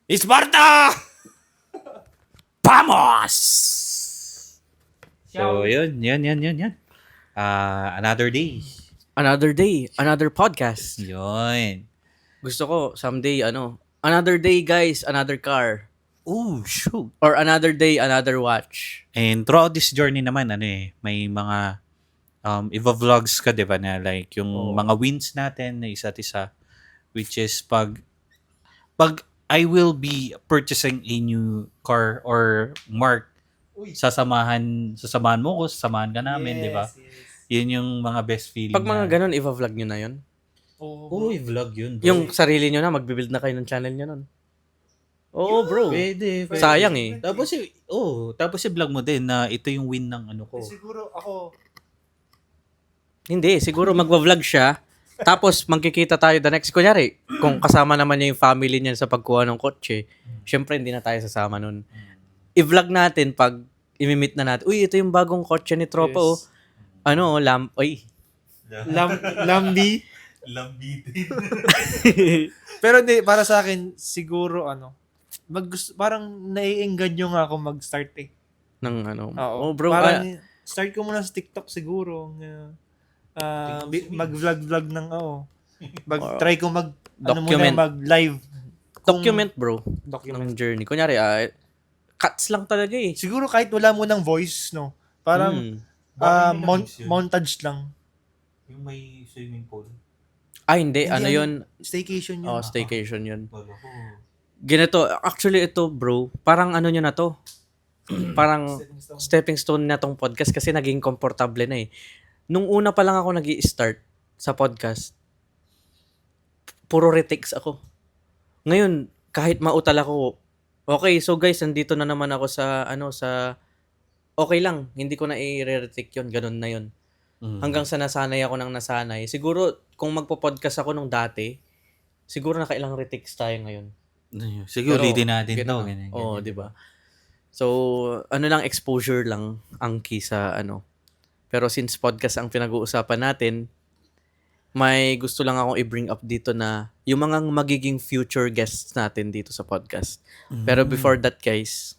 Sparta! Vamos! So, yun. Another day. Another day, another podcast. Yun. Gusto ko someday another day guys, another car. Oh, shoot. Or another day, another watch. And throughout this journey naman, may mga iva-vlogs ka, di ba, na like yung mga wins natin na isa't isa, which is pag I will be purchasing a new car or Mark, sasamahan mo ko, sasamahan ka namin, di ba? Yun yung mga best feeling. Pag mga ganun, i-vlog nyo na yun. Oo, i-vlog yun, bro. Yung sarili nyo na, magbibuild na kayo ng channel nyo nun. Oo, bro. Pwede. Sayang eh. Tapos i-vlog mo din na ito yung win ng ano ko. Siguro ako, Hindi, siguro magwa-vlog siya. Tapos magkikita tayo the next. Kunyari, kung kasama naman niya yung family niya sa pagkuha ng kotse, syempre hindi na tayo sasama nun. I-vlog natin pag imi-meet na natin. Uy, ito yung bagong kotse ni Tropa, oh. Lambi. Lambitin. Pero hindi, para sa akin, siguro parang nai-engganyo nga ako mag-start eh. Oh, bro. Parang start ko muna sa TikTok siguro. Mag-vlog ng try ko Document. mag-live. Document, bro. Document. Ng journey. Kunyari, cuts lang talaga eh. Siguro kahit wala mo ng voice, no? Parang montage lang. Yung may swimming pool. Hindi. Ano yun? Staycation yun. Oh, staycation yun. Wala ko. Ganito. Actually, ito, bro. Parang ano nyo na to. Parang stepping stone na tong podcast kasi naging komportable na eh. Nung una pa lang ako nag-i-start sa podcast, puro retakes ako. Ngayon, kahit mautal ako, okay, so guys, nandito na naman ako sa okay lang, hindi ko na i-retake yun, ganun na yun. Hanggang sa nasanay ako ng nasanay. Siguro, kung magpo-podcast ako nung dati, siguro nakailang retakes tayo ngayon. Siguro ulitin natin to. Oo, di ba? So, lang, exposure lang ang key sa Pero since podcast ang pinag-uusapan natin, may gusto lang akong i-bring up dito na yung mga magiging future guests natin dito sa podcast. Pero before that, guys,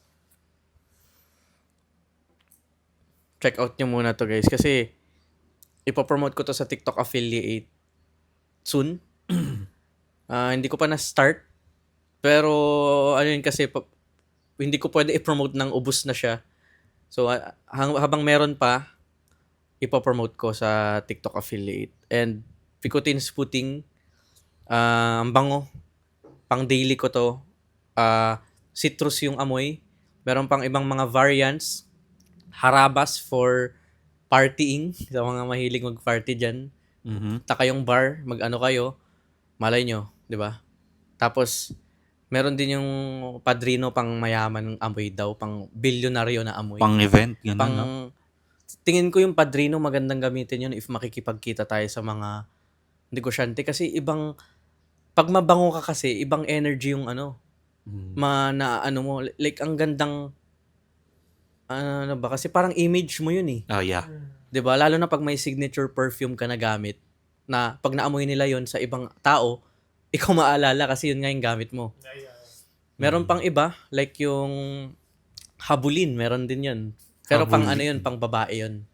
check out nyo muna to, guys. Kasi, ipopromote ko to sa TikTok affiliate soon. Hindi ko pa na-start. Pero, yun kasi, hindi ko pwede i-promote ng ubus na siya. So, habang meron pa, ipopromote ko sa TikTok affiliate. And Picotin's Puting, ang bango. Pang daily ko to. Citrus yung amoy. Meron pang ibang mga variants. Harabas for partying. Sa mga mahilig mag-party dyan. Taka yung bar, mag-ano kayo. Malay nyo, di ba? Tapos, meron din yung padrino pang mayaman ng amoy daw. Pang bilyonaryo na amoy. Pang event, gano'n, no? Tingin ko yung padrino magandang gamitin yun if makikipagkita tayo sa mga negosyante kasi pag mabango ka kasi ibang energy yung mo like ang gandang kasi parang image mo yun eh. Oh, yeah. 'Di ba? Lalo na pag may signature perfume ka na gamit na pag naamoy nila yon sa ibang tao, ikaw maalala kasi yun nga yung gamit mo. Meron pang iba like yung habulin, meron din yun. Pero pang yun, pang babae yun.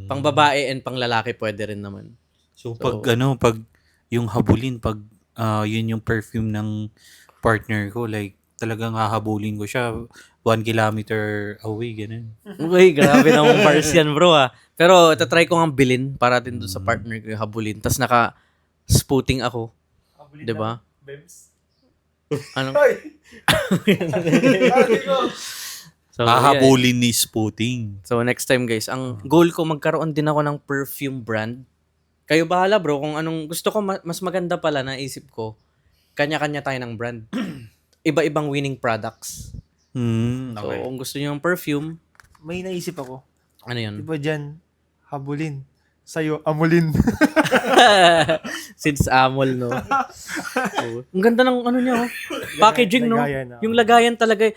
Pang babae and pang lalaki pwede rin naman. So pag yung habulin, pag yun yung perfume ng partner ko, like talagang hahabulin ko siya 1 kilometer away, ganun. Uy, grabe namang bars yan, bro Pero tatry ko nga bilhin para din doon sa partner ko yung habulin. Tapos naka-spooting ako. Diba? Bems? Ano? So, hahabulin ni Spooting. So, next time, guys, ang goal ko, magkaroon din ako ng perfume brand. Kayo bahala, bro. Kung anong gusto ko, mas maganda pala, naisip ko, kanya-kanya tayo ng brand. Iba-ibang winning products. Okay. So, kung gusto niyo ng perfume, May naisip ako. ano yun? Diba dyan, habulin. Sa'yo, amulin. Since amol, no? So, ang ganda ng niya, packaging, no? Lagayan, Yung lagayan talaga.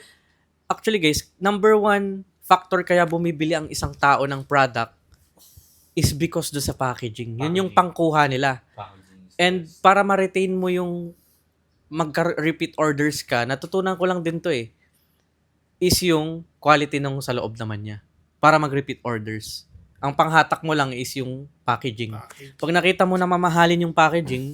Actually, guys, number 1 factor kaya bumibili ang isang tao ng product is because do sa packaging. Yun yung pangkuha nila. And para ma-retain mo yung magka-repeat orders ka, natutunan ko lang din to is yung quality ng sa loob naman niya para mag-repeat orders. Ang panghatak mo lang is yung packaging. Pag nakita mo na mamahalin yung packaging,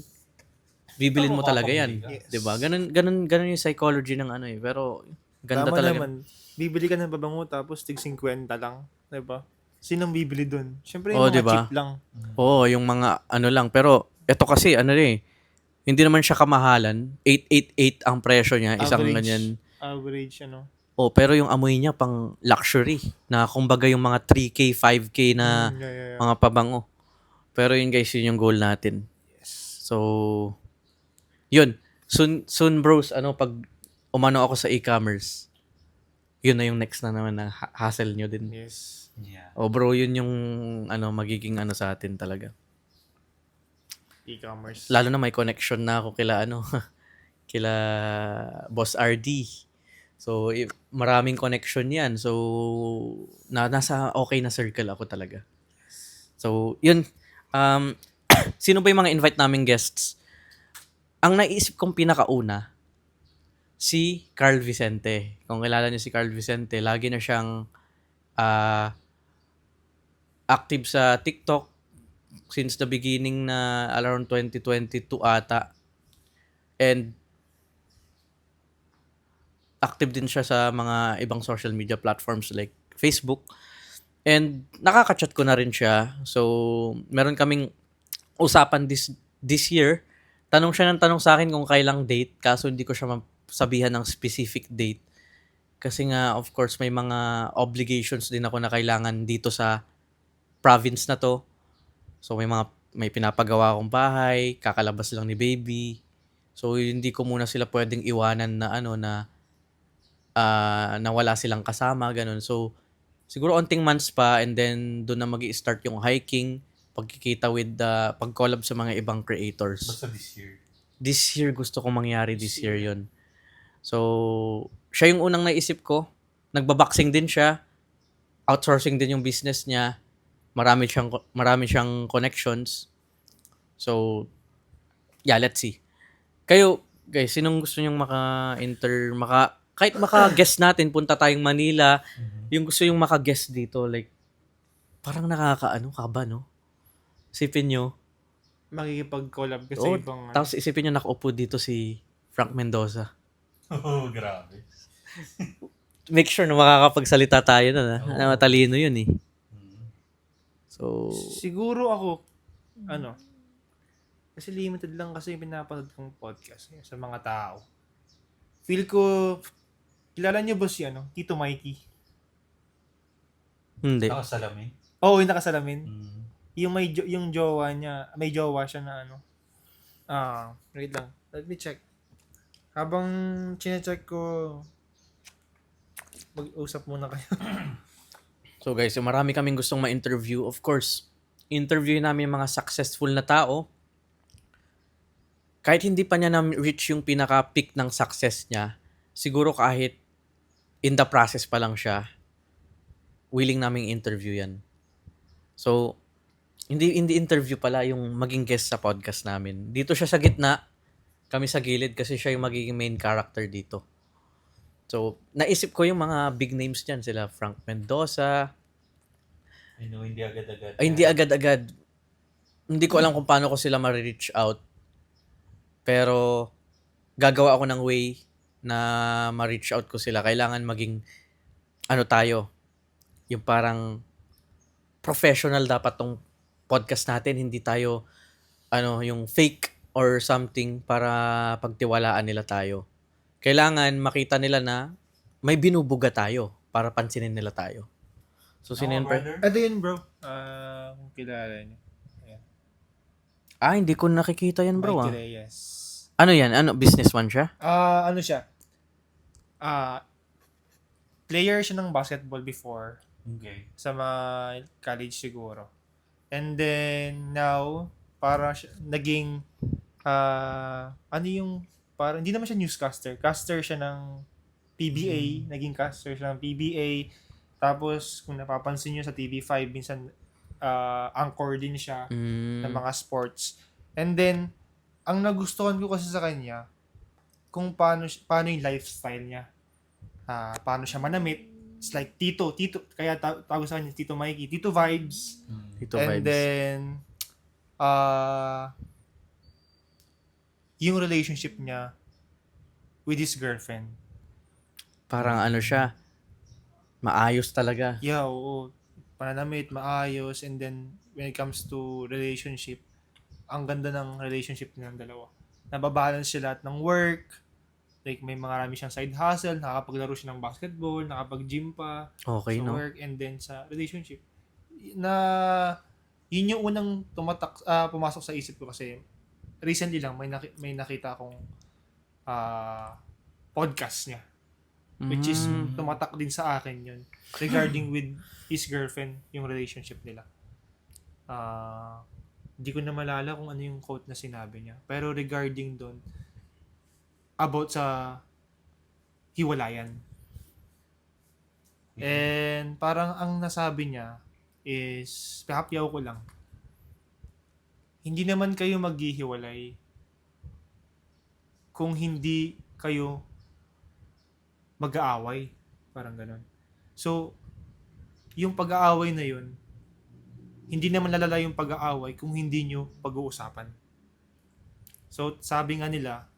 bibilin mo talaga yan. Yes. 'Di ba? Ganun yung psychology ng pero ganda Tama talaga. naman. Bibili ka ng babango tapos tig 50 lang. Diba? Sinong bibili dun? Siyempre Oo, yung mga diba? cheap lang. Oo, yung mga lang. Pero ito kasi hindi naman siya kamahalan. 888 ang presyo niya, isang Average. ganyan. Average, Pero yung amoy niya pang luxury na kumbaga yung mga 3K, 5K na yeah. mga pabango. Pero yun guys, yun yung goal natin. So, yun. Soon bros, pag umano ako sa e-commerce, yun na yung next na naman na hassle nyo din. Yes. Yeah. Bro, yun yung magiging sa atin talaga. E-commerce. Lalo na may connection na ako kila kila Boss RD. So, maraming connection yan. So, nasa okay na circle ako talaga. So, yun. Sino ba yung mga invite naming guests? Ang naisip kong pinakauna, si Carl Vicente. Kung kilala niyo si Carl Vicente, lagi na siyang active sa TikTok since the beginning na around 2022 ata. And active din siya sa mga ibang social media platforms like Facebook. And nakaka-chat ko na rin siya. So, meron kaming usapan this year. Tanong siya ng tanong sa akin kung kailang date. Kaso hindi ko siya sabihan ng specific date. Kasi nga, of course, may mga obligations din ako na kailangan dito sa province na to. So, may pinapagawa akong bahay. Kakalabas lang ni baby. So, hindi ko muna sila pwedeng iwanan na wala silang kasama, ganun. So, siguro onting months pa and then doon na magi-start yung hiking, pagkikita with pag-collab sa mga ibang creators. Basta this year. This year, gusto kong mangyari this year yun. So, siya yung unang naisip ko. Nagbaboxing din siya. Outsourcing din yung business niya. Marami siyang connections. So, yeah, let's see. Kayo, guys, sinong gusto nyong kahit maka-guest natin, punta tayong Manila, yung gusto yung maka-guest dito, like, parang kaba, no? Isipin nyo. Makikipag-collab ka sa Oo, ibang... tapos isipin nyo nakaupo dito si Frank Mendoza. Oh, grabe. Make sure na makakapagsalita tayo na matalino yun eh. So, Siguro ako, kasi limited lang kasi yung pinapanood kong podcast sa mga tao. Feel ko, kilala niyo ba si Tito Mikey? hindi. Nakasalamin. Oo, yung nakasalamin. Mm. Yung jowa niya, may jowa siya na wait lang. Let me check. Habang chine-check ko, mag-usap muna kayo. So guys, marami kaming gustong ma-interview. Of course, interview namin yung mga successful na tao. Kahit hindi pa niya na-reach yung pinaka-peak ng success niya, siguro kahit in the process pa lang siya, willing naming interview yan. So, hindi interview pala yung maging guest sa podcast namin. Dito siya sa gitna, kami sa gilid kasi siya yung magiging main character dito. So, naisip ko yung mga big names dyan. Sila Frank Mendoza. I know, hindi agad-agad. Ay, hindi agad-agad. Hindi ko alam kung paano ko sila ma-reach out. Pero, gagawa ako ng way na ma-reach out ko sila. Kailangan maging, tayo, yung parang professional dapat tong podcast natin. Hindi tayo, yung fake or something para pagtiwalaan nila tayo. Kailangan makita nila na may binubuga tayo para pansinin nila tayo. So, sino yun, pre? Ito yun, bro. Kung kilala niyo. Hindi ko nakikita yan, bro. Mikey Reyes. Ano yan? Businessman siya? Ano siya? Player siya ng basketball before. Okay. Sa mga college siguro. And then, now, para siya, naging, parang, hindi naman siya newscaster. Caster siya ng PBA. Naging caster siya ng PBA. Tapos, kung napapansin nyo sa TV5, minsan, anchor din siya ng mga sports. And then, ang nagustuhan ko kasi sa kanya, kung paano yung lifestyle niya. Paano siya manamit. It's like Tito, kaya tawag sa kanya Tito Mikey, Tito vibes. Ito And vibes. then, yung relationship niya with his girlfriend. Parang ano siya, maayos talaga. Yeah, oo. Pananamit, maayos. And then, when it comes to relationship, ang ganda ng relationship nilang dalawa. Nababalance siya lahat ng work. Like, may marami siyang side hustle. Nakakapaglaro siya ng basketball. Nakapag-gym pa. Okay, Sa no? work. And then, sa relationship. Na, yun yung unang pumasok sa isip ko kasi recently lang, may nakita akong podcast niya. Which is, tumatak din sa akin yun. Regarding with his girlfriend, yung relationship nila. Hindi ko na malala kung ano yung quote na sinabi niya. Pero regarding doon, about sa hiwalayan. And parang ang nasabi niya is, pahapyaw ko lang, hindi naman kayo maghihiwalay kung hindi kayo mag-aaway. Parang ganun. So, yung pag-aaway na yun, hindi naman lalala yung pag-aaway kung hindi nyo pag-uusapan. So, sabi nga nila,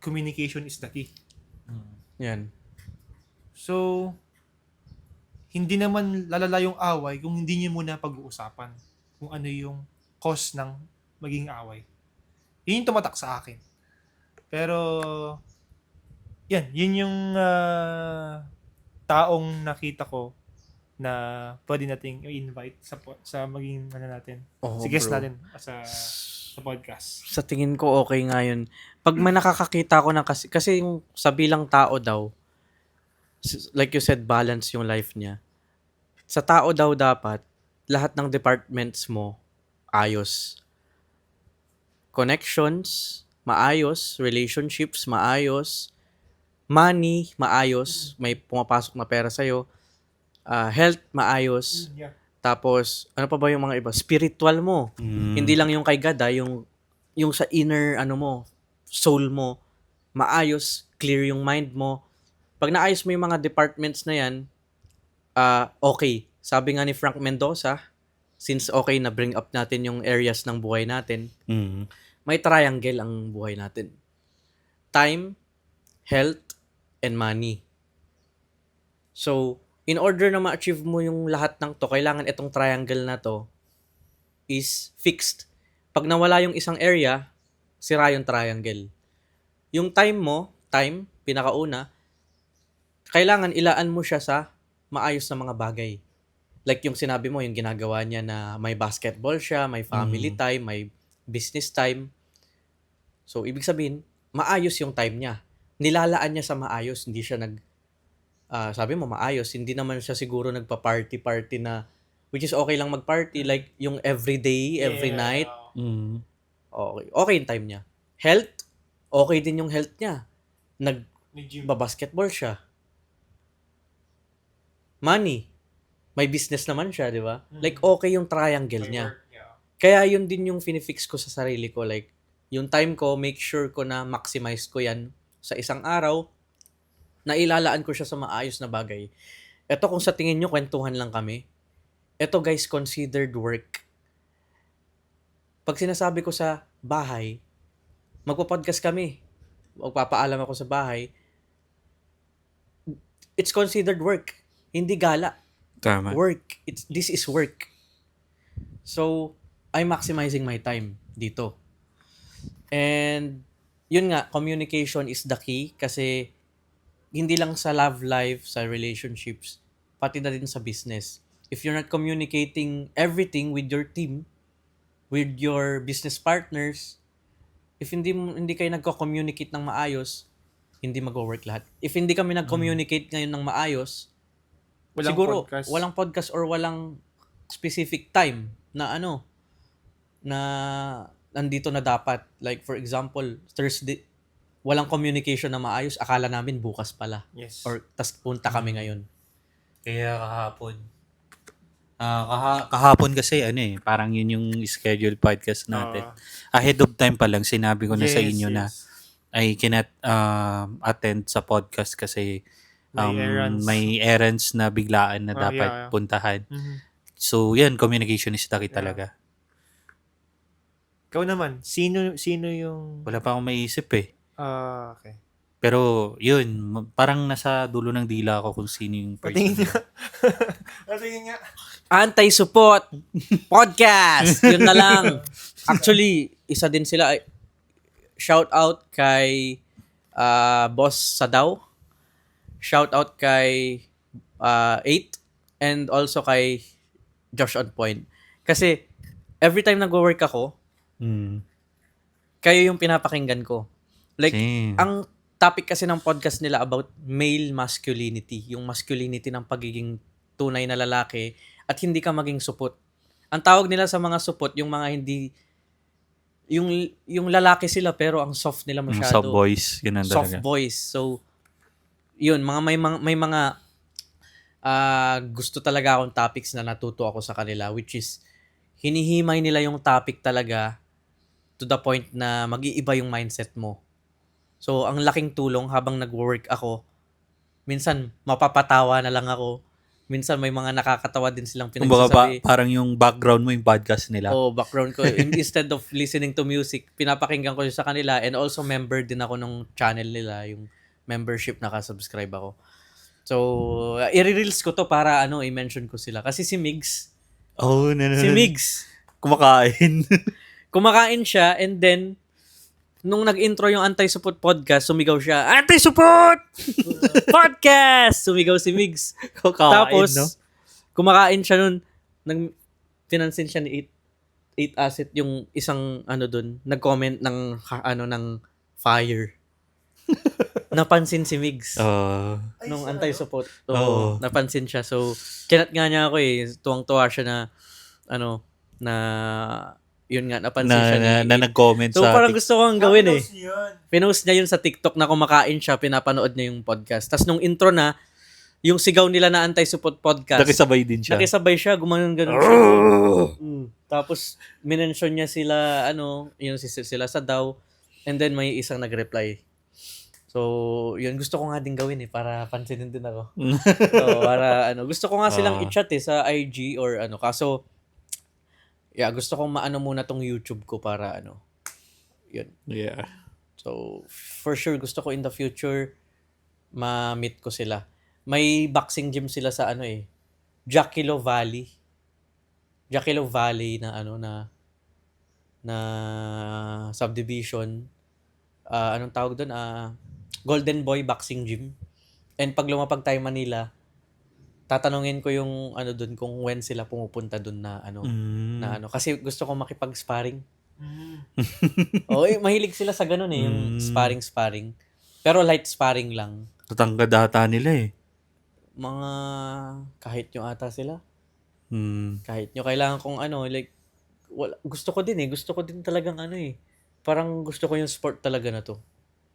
communication is the key. Yan. So, hindi naman lalala yung away kung hindi nyo muna pag-uusapan kung ano yung cause ng maging away. Yun yung tumatak sa akin. Pero, yun yung taong nakita ko na pwede nating i-invite sa maging natin. Oo, Si guest bro. natin sa podcast. Sa tingin ko okay nga yun. Pag may nakakakita ko na kasi yung sa bilang tao daw, like you said, balance yung life niya. Sa tao daw dapat, lahat ng departments mo, ayos. Connections, maayos. Relationships, maayos. Money, maayos. May pumapasok na pera sa'yo. Health, maayos. Yeah. Tapos, ano pa ba yung mga iba? Spiritual mo. Hindi lang yung kay God, yung sa inner, soul mo, maayos, clear yung mind mo. Pag naayos mo yung mga departments na yan, okay. Sabi nga ni Frank Mendoza, since okay na bring up natin yung areas ng buhay natin, may triangle ang buhay natin. Time, health, and money. So, in order na ma-achieve mo yung lahat ng to, kailangan itong triangle na to is fixed. Pag nawala yung isang area, sira yung triangle. Yung time mo, pinakauna, kailangan ilaan mo siya sa maayos na mga bagay. Like yung sinabi mo, yung ginagawa niya na may basketball siya, may family time, may business time. So, ibig sabihin, maayos yung time niya. Nilalaan niya sa maayos, hindi siya sabi mo maayos, hindi naman siya siguro nagpa-party na, which is okay lang mag-party, like yung every day, every night. Okay yung time niya. Health, okay din yung health niya. Nagba-basketball siya. Money, may business naman siya, di ba? Like okay yung triangle niya. Kaya yun din yung finifix ko sa sarili ko. Like, yung time ko, make sure ko na maximize ko yan sa isang araw, na ilalaan ko siya sa maayos na bagay. Ito kung sa tingin nyo, kwentuhan lang kami. Ito guys, considered work. Pag sinasabi ko sa bahay, magpo-podcast kami. Magpapaalam ako sa bahay. It's considered work. Hindi gala. Tama. Work. This is work. So, I'm maximizing my time dito. And, yun nga, communication is the key kasi hindi lang sa love life, sa relationships, pati na din sa business. If you're not communicating everything with your team, with your business partners, if hindi kayo nagko-communicate ng maayos, hindi mag-work lahat. If hindi kami nag-communicate ngayon ng maayos, siguro walang podcast or walang specific time na na nandito na dapat. Like for example, Thursday, walang communication na maayos, akala namin bukas pala. Yes. Or tas punta kami ngayon. Kaya kahapon. Kahapon kasi parang yun yung schedule podcast natin. Ahead of time pa lang sinabi ko na sa inyo na I cannot attend sa podcast kasi may errands na biglaan na dapat yeah. puntahan. Mhm. So, yan, communication is the key Yeah. talaga. Ikaw naman, sino yung... Wala pa akong maisip eh. Okay. Pero, yun, parang nasa dulo ng dila ako kung sino yung Patingin person. nga. Patingin nga. Anti-support podcast. Yun na lang. Actually, isa din sila. Shout out kay Boss Sadaw. Shout out kay 8 and also kay Josh on Point. Kasi every time nagwo-work ako, kayo yung pinapakinggan ko. Like, Same. ang topic kasi ng podcast nila about male masculinity. Yung masculinity ng pagiging tunay na lalaki at hindi ka maging supot. Ang tawag nila sa mga supot, yung mga hindi... Yung lalaki sila pero ang soft nila masyado. Soft voice. Yun ang Soft talaga. voice. So, yun. May mga gusto talaga akong topics na natuto ako sa kanila, which is hinihimay nila yung topic talaga to the point na mag-iiba yung mindset mo. So, ang laking tulong habang nag-work ako, minsan mapapatawa na lang ako. Minsan may mga nakakatawa din silang Kumbaga pinagsasabi. parang yung background mo yung podcast nila. Oh, background ko. Instead of listening to music, pinapakinggan ko siya sa kanila and also member din ako ng channel nila, yung membership nakasubscribe ako. So, i-reels ko to para i-mention ko sila. Kasi si Migs, Oh, si Migs, kumakain. kumakain siya and then nung nag-intro yung Anti-Support podcast, sumigaw siya, Anti-Support podcast! Sumigaw si Migs. Kumakain, Tapos, no? kumakain siya nun. Pinansin siya ni 8 Asset yung isang dun, nag-comment ng fire. Napansin si Migs. Nung Anti-Support. Oo. Napansin siya. So, kinat nga niya ako tuwang-tuwa siya na yun nga, napansin siya Na nag-comment So, sa parang gusto ko ang gawin eh. Yun. Pinost niya yun sa TikTok na kumakain siya, pinapanood niya yung podcast. Tapos nung intro na, yung sigaw nila na Anti-Support podcast, nakisabay din siya. nakisabay siya, gumanon-ganon siya. Tapos, minention niya sila, yung sila sa daw, and then may isang nag-reply. So, yun, gusto ko nga din gawin eh, para pansinin din ako. So, para, gusto ko nga silang i-chat sa IG or kaso, gusto kong maano muna tong YouTube ko para yun. Yeah. So, for sure, gusto ko in the future, ma-meet ko sila. May boxing gym sila sa Jackilo Valley. Jackilo Valley na na subdivision. Anong tawag doon? Golden Boy Boxing Gym. And pag lumapag tayo Manila, tatanungin ko yung doon kung when sila pumupunta doon na kasi gusto ko makipag-sparring. Mahilig sila sa ganun yung sparring. Pero light sparring lang. Tatangkad ata nila eh. Mga kahit yung ata sila. Kahit yung kailangan kong gusto ko din Gusto ko din talagang parang gusto ko yung sport talaga na to.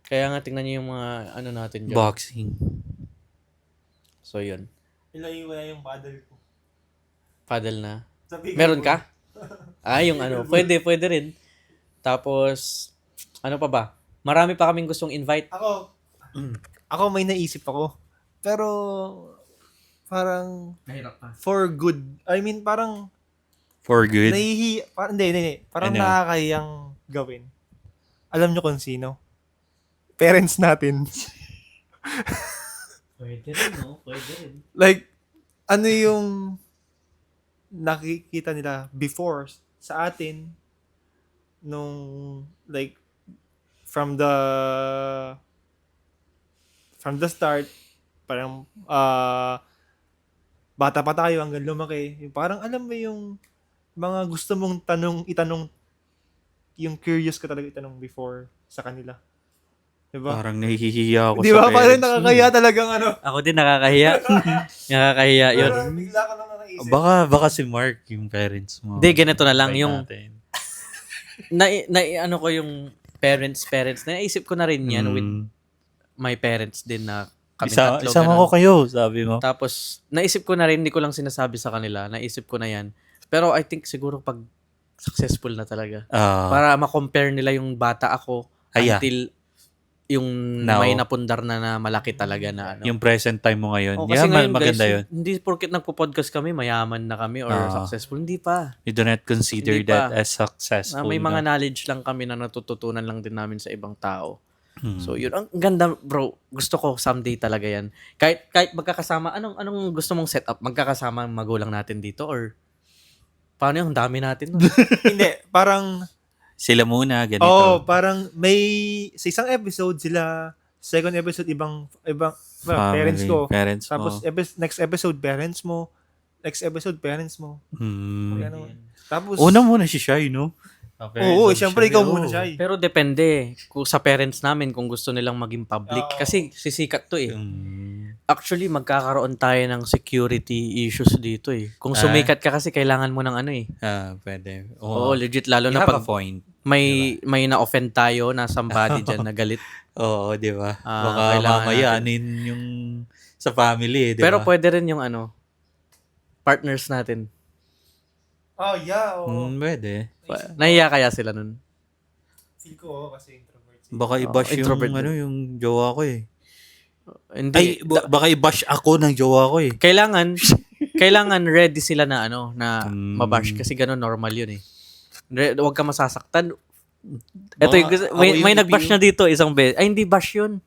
Kaya nga tingnan niyo yung mga natin dyan. Boxing. So yun. Ilayo wala yung paddle ko. Paddle na. Sabi Meron ka? Yung pwede rin. Tapos, pa ba? Marami pa kaming gustong invite. Ako may naisip ako. Pero, parang, Nahirap pa. for good. I mean, parang, For good. hindi. Parang Ano? nakakahiyang gawin. Alam nyo kung sino? Parents natin. Pwede rin, no? Pwede rin. Like, ano yung nakikita nila before sa atin nung like from the start parang bata pa tayo hanggang lumaki. Yung parang alam mo yung mga gusto mong itanong yung curious ka talaga itanong before sa kanila. Diba? Parang nahihiya ako Di sa ba? Parang parents. nakakaya talagang Ako din nakakahiya. Nakakahiya yun. Bigla ka lang naisip. Baka si Mark yung parents mo. Hindi, ganito na lang. Invite Yung, natin. ko yung parents. Naisip ko na rin yan with my parents din na kami tatlo. Isama ganun. ko kayo, sabi mo. Tapos, naisip ko na rin, hindi ko lang sinasabi sa kanila. Naisip ko na yan. Pero I think siguro pag successful na talaga. Para ma-compare nila yung bata ako Aya. until yung Now. may napundar na malaki talaga na ano. Yung present time mo ngayon. Oh, kasi ngayon, maganda guys, yun. hindi porket nagpo-podcast kami, mayaman na kami or successful. Hindi pa. You do not consider Hindi pa. that as successful. May mga no? knowledge lang kami na natututunan lang din namin sa ibang tao. Hmm. So, yun. Ang ganda, bro. Gusto ko someday talaga yan. Kahit magkakasama, anong gusto mong setup? Magkakasama ang magulang natin dito or paano yung dami natin? No? Hindi, parang, Sila muna, ganito. parang may, sa isang episode sila, second episode, ibang parents ko. Parents Tapos, mo. next episode, parents mo. Next episode, parents mo. Hmm. Ano. Tapos, Una muna si Shai, no? oo, syempre ikaw muna siya. Pero depende kung sa parents namin kung gusto nilang maging public. Oo. Kasi sisikat to eh. Hmm. Actually, magkakaroon tayo ng security issues dito eh. Kung sumikat ka kasi kailangan mo ng ano eh. Pwede. Oo, legit. Lalo You na have pag a point. may na-offend tayo na somebody dyan na galit. Oo, di ba? Ah, Baka kailangan mamaya natin. anin yung sa family, di ba? Pero pwede rin yung ano, partners natin. oh yeah, oo. Pwede. Nahiya kaya sila nun? Feel ko, kasi introvert. Baka i-bash yung, introvert din. yung jowa ko eh. Hindi. Baka i-bash ako ng jowa ko eh. Kailangan ready sila na ano, na Hmm. mabash kasi ganun normal yun eh. Huwag ka masasaktan. Ito, Baka may ako yung nag-bash EPU. na dito isang beses. Ay, hindi bash yun.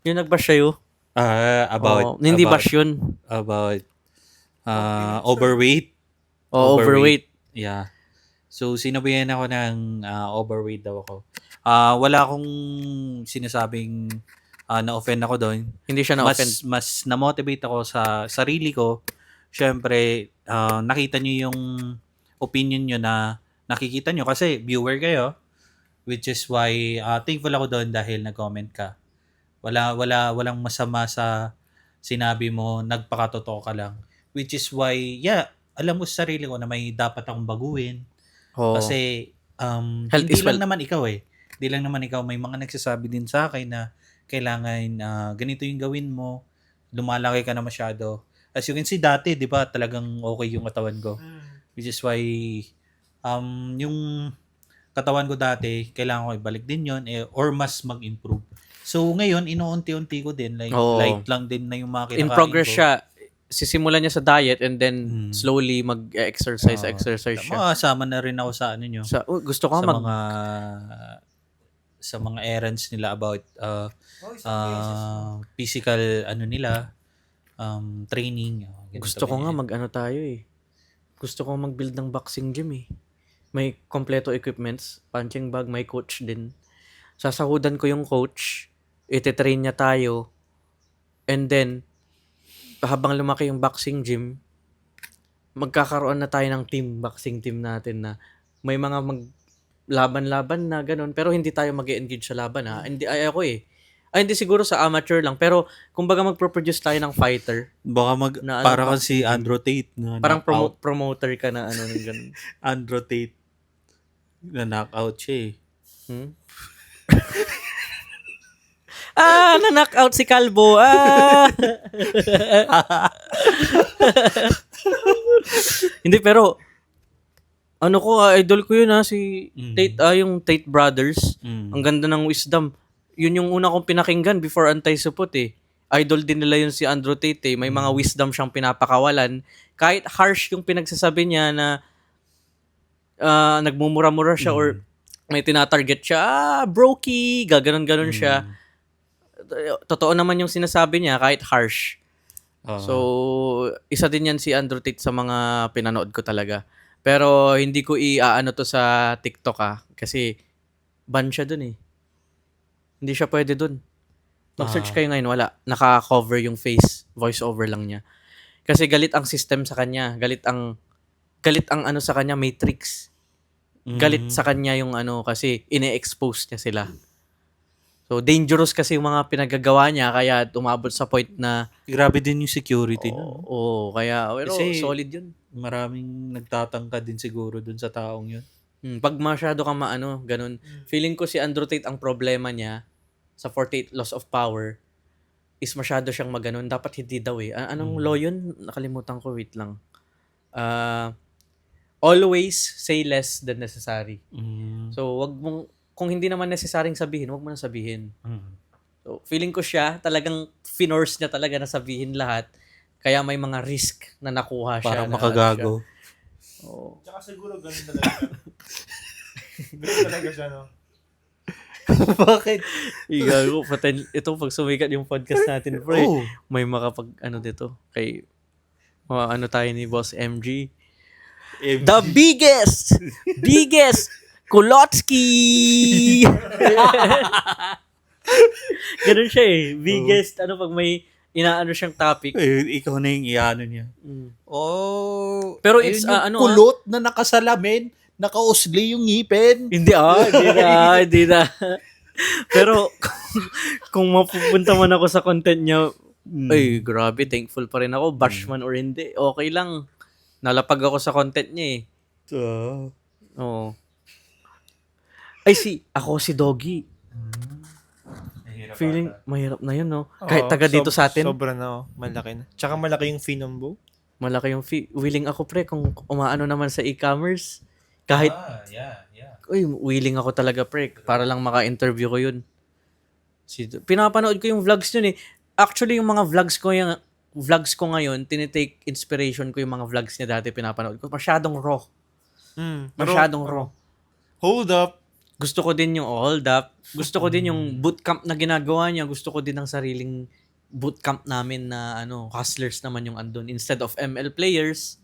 Yung nag-bash sa'yo. Hindi bash yun. About overweight. Overweight. Yeah. So, sinabihan ako ng overweight daw ako. Wala akong sinasabing na-offend ako doon. Hindi siya na-offend. Mas na-motivate ako sa sarili ko. Siyempre, nakita nyo yung opinion nyo na nakikita nyo kasi viewer kayo. Which is why thankful ako doon dahil nag-comment ka. Walang masama sa sinabi mo, nagpakatotoo ka lang. Which is why, alam ko sa sarili ko na may dapat akong baguhin. Oo. Kasi Health hindi is lang wealth. naman ikaw eh. Hindi lang naman ikaw. May mga nagsasabi din sa akin na kailangan ganito yung gawin mo. Lumalaki ka na masyado. As you can see dati, di ba, talagang okay yung katawan ko. Which is why yung katawan ko dati, kailangan ko ibalik din yon or mas mag-improve. So ngayon, inuunti-unti ko din. Like, Oo. light lang din na yung mga kinakain In progress ko. siya. Sisimulan niya sa diet and then slowly mag-exercise Oo. siya. Makakasama na rin ako sa ano nyo. Gusto ko Sa mag... mga errands nila about physical training. Ganito, Gusto ko nga ganyan. mag-ano tayo eh. Gusto ko mag-build ng boxing gym eh. May kompleto equipments, punching bag, may coach din. Sasahudan ko yung coach, ititrain niya tayo, and then, habang lumaki yung boxing gym, magkakaroon na tayo ng boxing team natin na may mga laban-laban na ganun, pero hindi tayo mag-engage sa laban ha. Hindi, ako eh. Hindi siguro sa amateur lang, pero kumbaga magpo-produce tayo ng fighter. Baka Na ano, para kang si Andrew Tate na Parang knockout. promoter ka na ano ng ganun. Andrew Tate na knockout siya eh. Na-knock out si Calvo. Hindi, pero ano ko, idol ko yun si Tate, yung Tate Brothers. Ang ganda ng wisdom. Yun yung una kong pinakinggan before Anti-Supot eh. Idol din nila yun si Andrew Tate eh. May mga wisdom siyang pinapakawalan. Kahit harsh yung pinagsasabi niya na nagmumura-mura siya or may tinatarget siya, brokey, gaganon-ganon siya. Totoo naman yung sinasabi niya kahit harsh. So, isa din yan si Andrew Tate sa mga pinanood ko talaga. Pero hindi ko i-aano to sa TikTok kasi ban siya dun eh. Hindi siya pwede dun. Mag-search kayo ngayon, wala. Naka-cover yung face, voice over lang niya. Kasi galit ang system sa kanya, galit ang ano sa kanya, matrix. Galit sa kanya yung ano kasi ine-expose niya sila. So, dangerous kasi yung mga pinagagawa niya kaya umabot sa point na Grabe din yung security nun. kaya pero Kasi- solid yun. Maraming nagtatangka din siguro dun sa taong yun. Pag masyado kang ganun. Feeling ko si Andrew Tate ang problema niya sa 48 Laws of Power is masyado siyang maganon. Dapat hindi daw eh. Anong law yun? Nakalimutan ko. Wait lang. Always say less than necessary. So, wag mong, kung hindi naman necessaryng sabihin, wag mo na sabihin. So, feeling ko siya, talagang finorce niya talaga na sabihin lahat. Kaya may mga risk na nakuha siya. Parang na makagago. siya. Oo. Tsaka siguro ganun talaga siya. Ganun talaga siya, no? Bakit? Igago, ito pag sumikat yung podcast natin, pre, Oh. may makapag, dito, kay, ano tayo ni Boss MG. The biggest Kulotsky! Ganun siya eh. Biggest, pag may inaano siyang topic. Ikaw na yung iano niya. Oh. Pero ayun it's, yung kulot na nakasalamin, nakausli yung ngipin. Hindi hindi na. Pero, kung mapupunta man ako sa content niya, ay, grabe, thankful pa rin ako. Bash man or hindi, okay lang. Nalapag ako sa content niya eh. Oo. Ay, ako si Doggy. Feeling, mahirap na yun, no? Kahit Oo, taga dito sa atin, Sobra na, malaki na. Tsaka malaki yung fee ng Bo. malaki yung fee. Willing ako, pre, kung umaano naman sa e-commerce. Kahit, Yeah. willing ako talaga, pre, para lang maka-interview ko yun. Pinapanood ko yung vlogs yun eh. Actually, yung mga vlogs ko ngayon, tinitake inspiration ko yung mga vlogs niya dati pinapanood ko. Masyadong raw. Masyadong raw. Hold up. Gusto ko din yung hold up. Gusto ko din yung bootcamp na ginagawa niya. Gusto ko din ang sariling bootcamp namin na hustlers naman yung andun. Instead of ML players,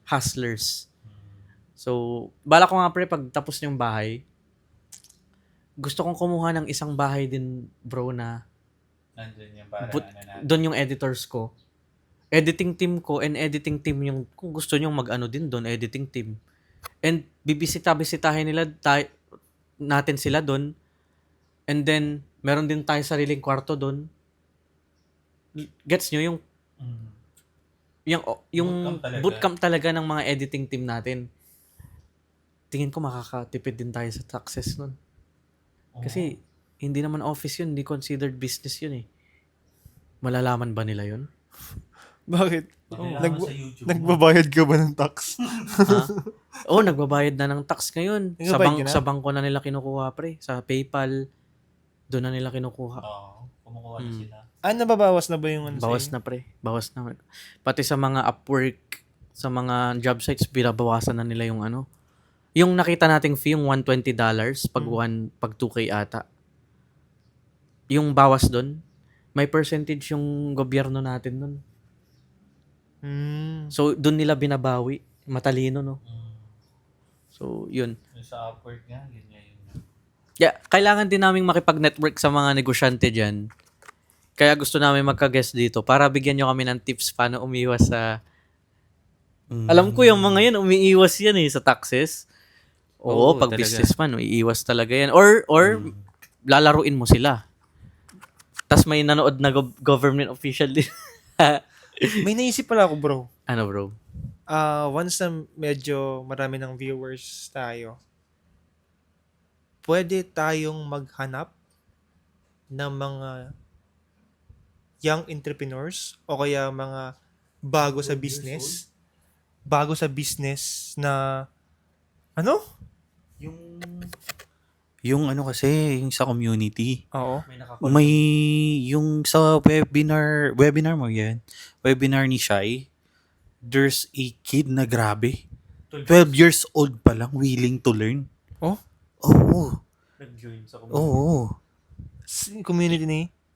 hustlers. So, bala ko nga pre, pag tapos yung bahay, gusto kong kumuha ng isang bahay din, bro, na Nandun yung parang doon yung editors ko. Editing team ko and editing team yung, kung gusto nyo mag-ano din doon, editing team. And bibisitahin nila natin sila doon. And then, meron din tayo sariling kwarto doon. Gets nyo yung bootcamp talaga ng mga editing team natin. Tingin ko makakatipid din tayo sa taxes nun. Kasi, hindi naman office yun. Hindi considered business yun eh. Malalaman ba nila yun? Bakit? Nagbabayad ka ba ng tax? Oo, nagbabayad na ng tax ngayon. Nagbabayad ka na? Sa bangko na nila kinukuha, pre. Sa PayPal, doon na nila kinukuha. Kumukuha na sila. Nababawas na ba yung ano Bawas sa'yo? na, pre. Bawas na. Pati sa mga Upwork, sa mga job sites, binabawasan na nila yung Yung nakita nating fee, yung $120 pag 2K ata. Yung bawas doon, may percentage yung gobyerno natin doon. So, doon nila binabawi. Matalino, no? So, yun. Sa Upwork nga, yun. Yeah, kailangan din naming makipag-network sa mga negosyante dyan. Kaya gusto namin magka-guest dito para bigyan nyo kami ng tips paano umiwas sa... Alam ko yung mga yan, umiiwas yan sa taxes. Oo, pag talaga. businessman, umiiwas talaga yan. Or lalaruin mo sila. Tas may nanood na government official din. May naisip pala ako, bro. Ano, bro? Once na medyo marami ng viewers tayo, pwede tayong maghanap ng mga young entrepreneurs o kaya mga bago sa business na Yung kasi, yung sa community. Oo. May yung sa webinar mo yan, webinar ni Shai, there's a kid na grabe. 12 years old pa lang, willing to learn. Oh? Oo. Nag-join sa Oo. Community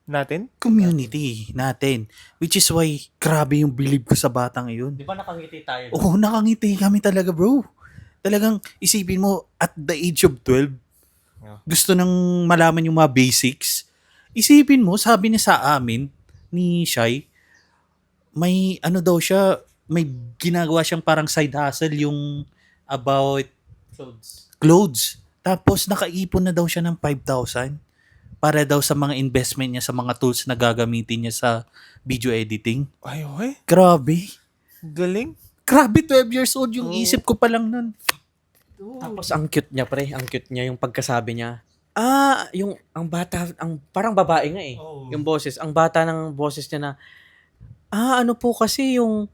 natin? Community natin. Which is why, grabe yung believe ko sa batang yun. Di ba nakangiti tayo? Oo, nakangiti kami talaga, bro. Talagang isipin mo, at the age of 12, gusto nang malaman yung mga basics. Isipin mo, sabi niya sa amin, ni Shai, may daw siya, may ginagawa siyang parang side hustle yung about clothes. Tapos nakaipon na daw siya ng 5,000 para daw sa mga investment niya sa mga tools na gagamitin niya sa video editing. Ay, okay. Grabe. Galing. Grabe, 12 years old yung isip ko pa lang nun. Tapos ang cute niya, pre. Ang cute niya yung pagkasabi niya. Ang bata, parang babae nga eh. Oh. Yung boses. Ang bata ng boses niya na, ano po kasi yung,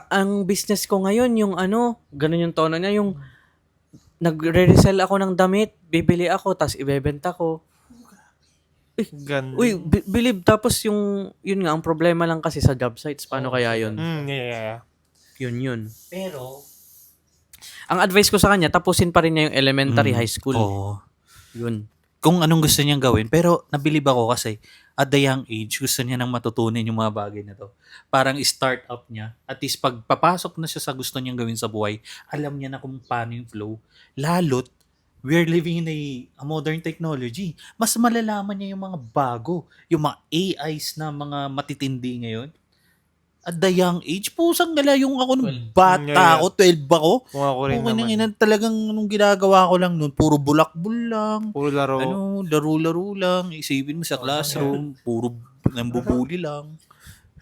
ang business ko ngayon, yung ganun yung tono niya, yung, nagre-resell ako ng damit, bibili ako, tas ibebenta ko. Ganda. Uy, believe. Tapos yun nga, ang problema lang kasi sa job sites. Paano kaya yun? Yeah. Yun. Pero, Ang advice ko sa kanya, tapusin pa rin niya yung elementary, high school. oo. Yun. Kung anong gusto niyang gawin. Pero nabilib ako kasi at the young age, gusto niya nang matutunan yung mga bagay na to. Parang start up niya. At least pag papasok na siya sa gusto niyang gawin sa buhay, alam niya na kung paano yung flow. Lalot, we're living in a modern technology. Mas malalaman niya yung mga bago. Yung mga AIs na mga matitindi ngayon. At the young age, pusang gala yung ako nung 12. bata Yeah. ako, 12 ako. Kung ako rin Okay nang naman. ina, talagang nung ginagawa ko lang noon, puro bulakbul lang. Puro laro. Laro-laro lang. Isipin mo sa classroom, puro nambubuli lang.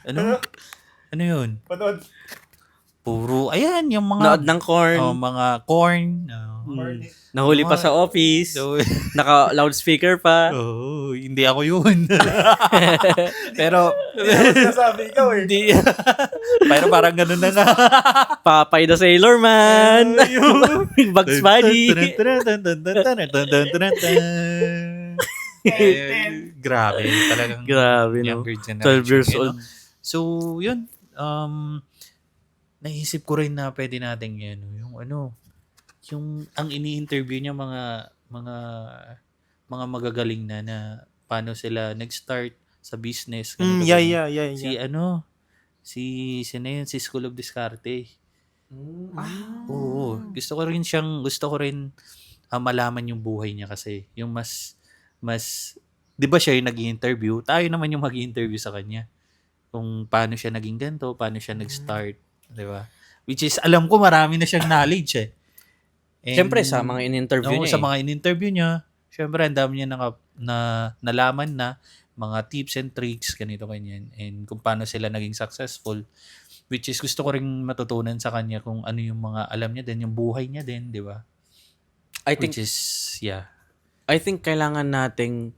Ano yun? Panood. Puro, ayan, yung Nood mga, ng corn. mga corn. Nahuli pa sa office. So, Naka-loudspeaker pa. oh, hindi ako yun. Pero, Sinasabi ikaw eh. hindi. Pero parang ganun na nga. Papay the Sailor Man. Bugs Bunny. Grabe, talagang Grabe, no? younger generation. 12 years yun, no? old. So, yun. Naisip ko rin na pwede natin yan. Yung ang ini-interview niya mga magagaling na paano sila nag-start sa business. ganito, ganyan. Yeah. Si School of Discarte. Oo. Gusto ko rin malaman yung buhay niya kasi yung mas 'di ba siya yung nag-interview? Tayo naman yung mag-interview sa kanya. Kung paano siya naging ganito, paano siya nag-start, 'di ba? Which is alam ko marami na siyang knowledge eh. And, Siyempre, sa mga in-interview oo, niya sa mga in-interview niya, syempre ang dami niya nalaman na mga tips and tricks, ganito ganyan. And kung paano sila naging successful. Which is gusto ko rin matutunan sa kanya kung ano yung mga alam niya din, yung buhay niya din, di ba? I think Which is, yeah. I think kailangan nating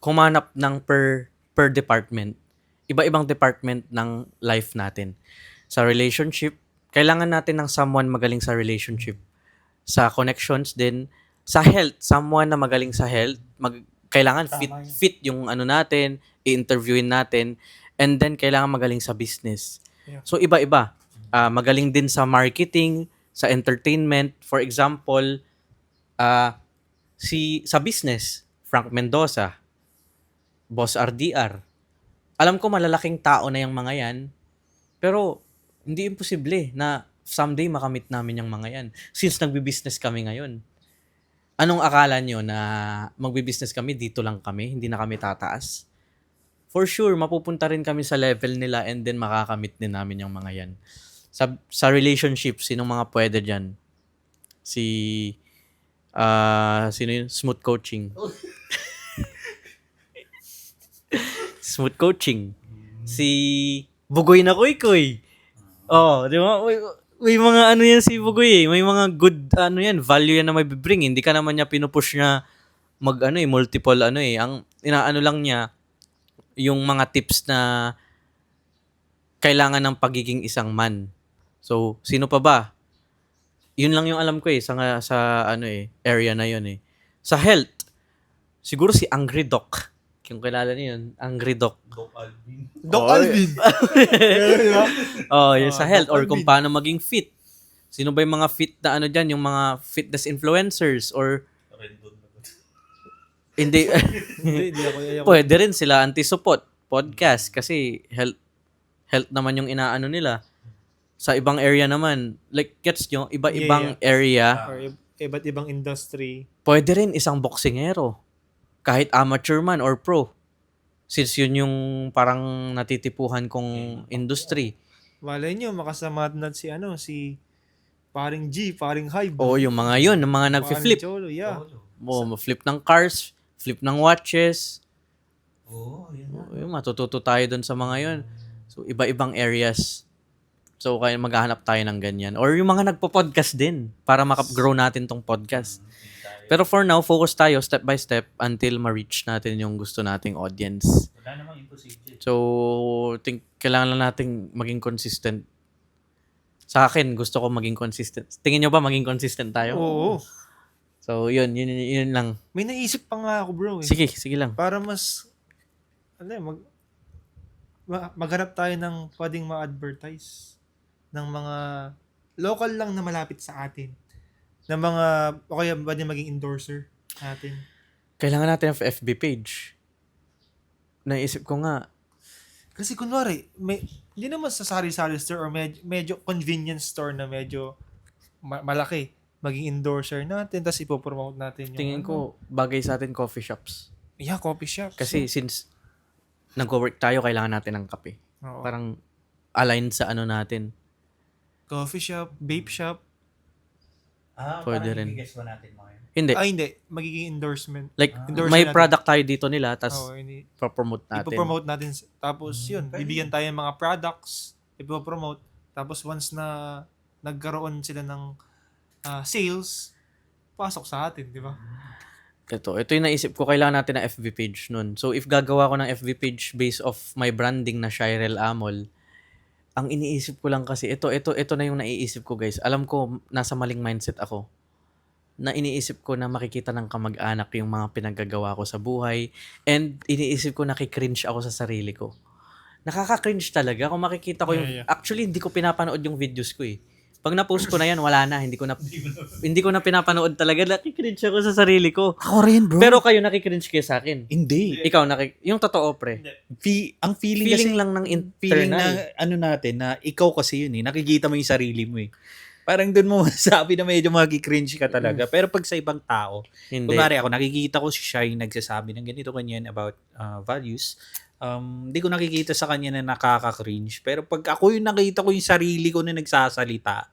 humanap ng per department. Iba-ibang department ng life natin. Sa relationship, kailangan natin ng someone magaling sa relationship. Sa connections din. Sa health, someone na magaling sa health. Kailangan fit yung ano natin, i-interviewin natin. And then, kailangan magaling sa business. Yeah. So, iba-iba. Magaling din sa marketing, sa entertainment. For example, sa business, Frank Mendoza, Boss RDR. Alam ko malalaking tao na yung mga yan, pero hindi imposible na someday makamit namin yung mga yan. Since nagbi-business kami ngayon. Anong akala nyo na magbi-business kami, dito lang kami, hindi na kami tataas? For sure, mapupunta rin kami sa level nila and then makakamit din namin yung mga yan. Sa relationship, sinong mga pwede dyan? Sino yun? Smooth coaching. Smooth coaching. Si Bugoy na Koy. Oh, di ba? May mga ano yan si Bugoy eh. May mga good value yan na may bibring. Hindi ka naman niya pinupush na multiple Ang inaano lang niya yung mga tips na kailangan ng pagiging isang man. So, sino pa ba? Yun lang yung alam ko sa area na yun eh. Sa health, siguro si Angry Doc. Kung kilala niyo yun, Angry Doc. Doc Alvin. Yun sa health or kung paano maging fit. Sino ba yung mga fit na dyan, yung mga fitness influencers or hindi. Hindi ako. Pwede rin sila anti-support podcast kasi health naman yung inaano nila. Sa ibang area naman, like gets nyo, iba-ibang area. Or iba't ibang industry. Pwede rin isang boksingero. Kahit amateur man or pro. Since yun yung parang natitipuhan kong industry. Malay nyo, makasama na si paring G, paring Hype. O yung mga yun, yung mga nagfi-flip. Paring Cholo, yeah. Flip ng cars, flip ng watches. Yun na. Yung matututo tayo dun sa mga yun. So, iba-ibang areas. So, kaya maghahanap tayo ng ganyan. Or yung mga nagpo-podcast din para maka-grow natin tong podcast. Pero for now, focus tayo step by step until ma-reach natin yung gusto nating audience. Wala namang imposible. So, kailangan lang nating maging consistent. Sa akin, gusto ko maging consistent. Tingin nyo ba maging consistent tayo? Oo. So, yun lang. May naisip pa nga ako, bro. Eh. Sige lang. Para mas, maghanap tayo ng pwedeng ma-advertise ng mga local lang na malapit sa atin. Ng mga, o kaya pwede maging endorser natin. Kailangan natin ng FB page. Naisip ko nga, Kasi kunwari, hindi naman sa sari-sari store or medyo convenience store na medyo malaki. Maging endorser natin, tapos ipopromote natin yung tingin ko, bagay sa atin coffee shops. Yeah, coffee shop. Kasi since nag-work tayo, kailangan natin ng kape. Oo. Parang aligned sa ano natin. Coffee shop, vape shop. Pwede parang rin. i-guess ba natin mga yun? Hindi. Hindi. Magiging endorsement. Like, endorser may natin. product tayo dito nila, tapos Oo, hindi. promote natin. Ipopromote natin. Tapos yun, pwede. bibigyan tayo ng mga products. Ipopromote. Tapos once na nagkaroon sila ng sales, pasok sa atin, di ba? Ito yung naisip ko, kailangan natin ng FB page nun. So, if gagawa ko ng FB page based off my branding na Shirel Amol, ang iniisip ko lang kasi, ito na yung naiisip ko, guys. Alam ko, nasa maling mindset ako. Na iniisip ko na makikita ng kamag-anak yung mga pinaggagawa ko sa buhay. And iniisip ko nakikringe ako sa sarili ko. Nakaka-cringe talaga kung makikita ko yung... Yeah. Actually, hindi ko pinapanood yung videos ko eh. Pag na-post ko na yan, wala na. Hindi ko na pinapanood talaga. Nakikringe ako sa sarili ko. Ako rin, bro. Pero kayo nakikringe kayo sa akin. hindi. Ikaw, yung totoo, pre. Ang feeling, Feeling kasi, lang ng feeling internal. na ano natin, na ikaw kasi yun eh. Nakikita mo yung sarili mo eh. Parang doon mo masabi na medyo makikringe ka talaga. Pero pag sa ibang tao, Hindi. kunwari ako, nakikita ko si Shai nagsasabi ng ganito ganyan about values. Hindi ko nakikita sa kanya na nakaka-cringe. Pero pag ako yung nakita ko yung sarili ko na nagsasalita,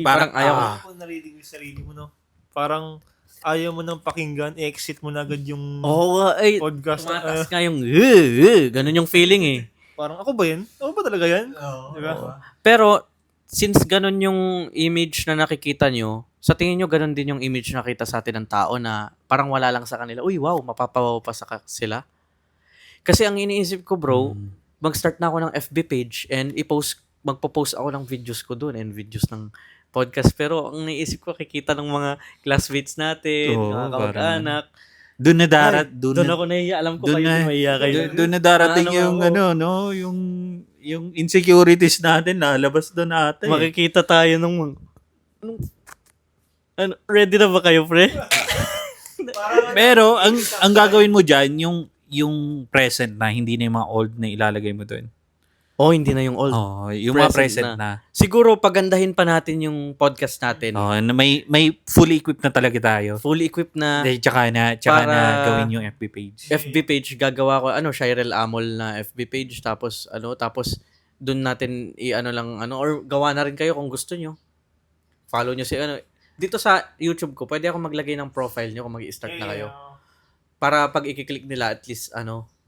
Parang ayaw ko. Ako narinig yung sarili mo, no? Parang ayaw mo nang pakinggan, exit mo na agad yung Oo, ay, podcast. tumataas nga yung, ganun yung feeling eh. Parang ako ba yan? Ako ba talaga yan? Diba? Pero, since ganun yung image na nakikita nyo, sa tingin nyo ganun din yung image na nakita sa atin ng tao na parang wala lang sa kanila. Uy, wow, mapapawaw pa sila. Kasi ang iniisip ko, bro, mag-start na ako ng FB page and magpo-post ako ng videos ko doon and videos ng podcast. Pero ang naisip ko, kikita ng mga classmates natin, Oo, mga kamag-anak. doon na Doon ako nahiya. Alam ko kayo din mahiya kayo. Doon na darating Ano yung ako? yung insecurities natin lalabas doon natin. Makikita tayo ng ready na ba kayo, pre? Pero ang gagawin mo diyan yung present na, hindi na yung mga old na ilalagay mo doon. Oh, hindi na yung old. Oh, yung mga present Present na. Siguro pagandahin pa natin yung podcast natin. Oh, na may fully equipped na talaga tayo. Fully equipped na Tsaka na Para- gawin yung FB page. FB page. Gagawa ko Shirel Amol na FB page, tapos doon natin or gawa na rin kayo kung gusto nyo. Follow nyo si dito sa YouTube ko, pwede ako maglagay ng profile nyo kung mag-i-start na kayo. Para pag i-click nila, at least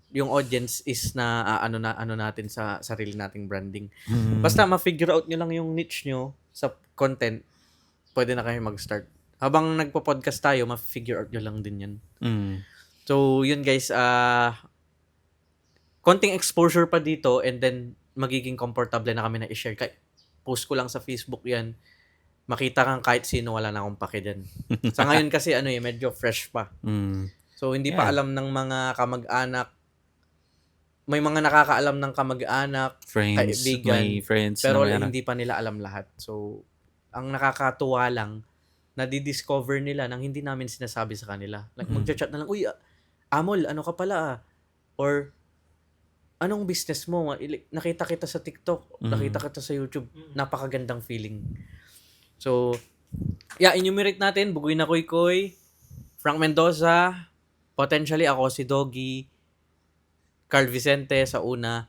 yung audience is na natin sa sarili nating branding. Basta ma-figure out nyo lang yung niche nyo sa content, pwede na kayo mag-start. Habang nagpo-podcast tayo, ma-figure out nyo lang din yan. So, yun guys, konting exposure pa dito and then magiging comfortable na kami na i-share. Post ko lang sa Facebook yan. Makita kang kahit sino, wala na akong pake dyan. Sa ngayon kasi medyo fresh pa. So, hindi pa alam ng mga kamag-anak. May mga nakakaalam ng kamag-anak, Friends, kaibigan, may friends. pero na hindi pa nila alam lahat. So, ang nakakatuwa lang, nadidiscover nila nang hindi namin sinasabi sa kanila. Like, mag-chat na lang, uy, Amol, ano ka pala? Or, anong business mo? Nakita kita sa TikTok, nakita kita sa YouTube. Napakagandang feeling. So, enumerate natin, Bugoy na Koy Koy, Frank Mendoza, potentially ako si Doggy, Carl Vicente sa una,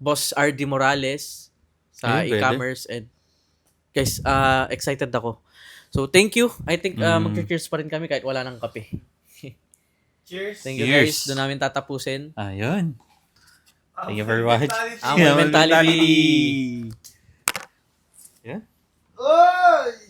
Boss RD Morales sa Ayun, pwede. e-commerce, and guys, excited ako. So, thank you. I think mag-cheers pa rin kami kahit wala ng kape. Cheers. Thank you Cheers. guys. Doon namin tatapusin. Ayun. Thank you very much. Amol mentality. Yeah. Oy!